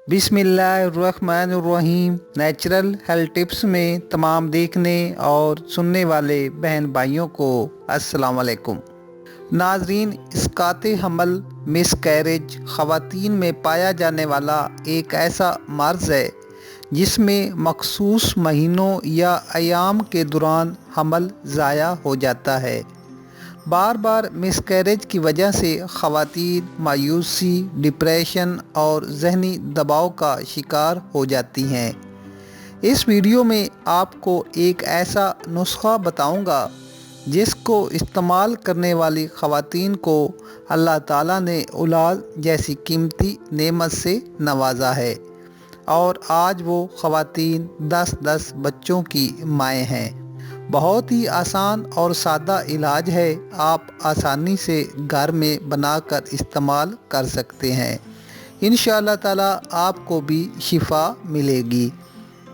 बिस्मिल्लाहिर्रहमानिर्रहीम। Natural health tips में तमाम देखने और सुनने वाले बहन भाइयों को अस्सलाम वालेकुम। नाजरीन, इसकात हमल मिसकैरेज ख़वातीन में पाया जाने वाला एक ऐसा मर्ज़ है जिसमें मखसूस महीनों या अयाम के दौरान हमल ज़ाया हो जाता है। बार बार मिसकैरेज की वजह से ख़वातीन मायूसी, डिप्रेशन और जहनी दबाव का शिकार हो जाती हैं। इस वीडियो में आपको एक ऐसा नुस्खा बताऊंगा जिसको इस्तेमाल करने वाली ख़वातीन को अल्लाह ताला ने औलाद जैसी कीमती नेमत से नवाजा है और आज वो ख़वातीन 10-10 बच्चों की माएँ हैं। बहुत ही आसान और सादा इलाज है, आप आसानी से घर में बनाकर इस्तेमाल कर सकते हैं। इंशाअल्लाह ताला आपको भी शिफा मिलेगी।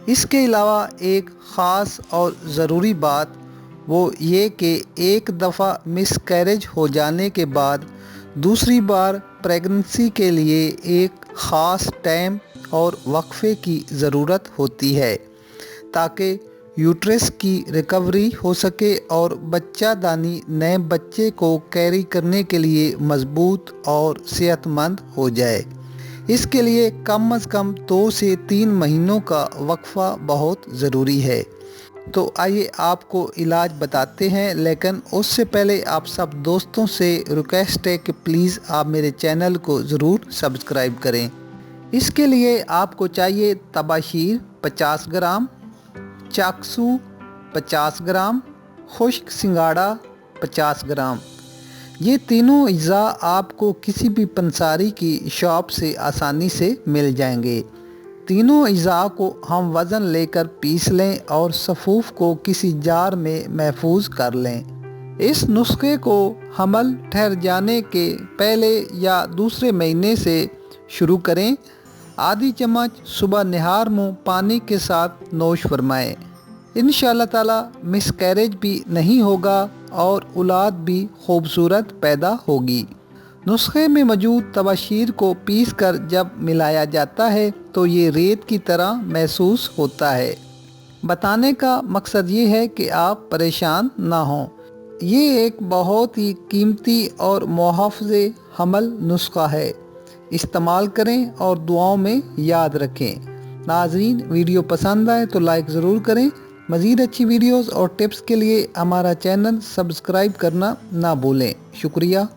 इसके अलावा एक ख़ास और ज़रूरी बात वो ये कि एक दफ़ा मिसकैरेज हो जाने के बाद दूसरी बार प्रेगनेंसी के लिए एक ख़ास टाइम और वक्फे की ज़रूरत होती है ताकि यूट्रस की रिकवरी हो सके और बच्चादानी नए बच्चे को कैरी करने के लिए मजबूत और सेहतमंद हो जाए। इसके लिए कम से कम 2 से 3 महीनों का वक्फा बहुत ज़रूरी है। तो आइए आपको इलाज बताते हैं, लेकिन उससे पहले आप सब दोस्तों से रिक्वेस्ट है कि प्लीज़ आप मेरे चैनल को ज़रूर सब्सक्राइब करें। इसके लिए आपको चाहिए तबाशीर 50 ग्राम, चाकसू 50 ग्राम, खुश्क सिंगाड़ा 50 ग्राम। ये तीनों अज्जा आपको किसी भी पंसारी की शॉप से आसानी से मिल जाएंगे। तीनों अज्जा को हम वज़न लेकर पीस लें और सफ़ूफ को किसी जार में महफूज कर लें। इस नुस्खे को हमल ठहर जाने के पहले या दूसरे महीने से शुरू करें। आधी चम्मच सुबह निहार मुँह पानी के साथ नोश फरमाएँ। इंशाअल्लाह ताला मिसकैरेज भी नहीं होगा और औलाद भी खूबसूरत पैदा होगी। नुस्खे में मौजूद तबाशीर को पीसकर जब मिलाया जाता है तो ये रेत की तरह महसूस होता है। बताने का मकसद ये है कि आप परेशान ना हों। ये एक बहुत ही कीमती और मुहाफ़िज़े हमल नुस्खा है। इस्तेमाल करें और दुआओं में याद रखें। नाज़रीन, वीडियो पसंद आए तो लाइक ज़रूर करें। मज़ीद अच्छी वीडियोस और टिप्स के लिए हमारा चैनल सब्सक्राइब करना ना भूलें। शुक्रिया।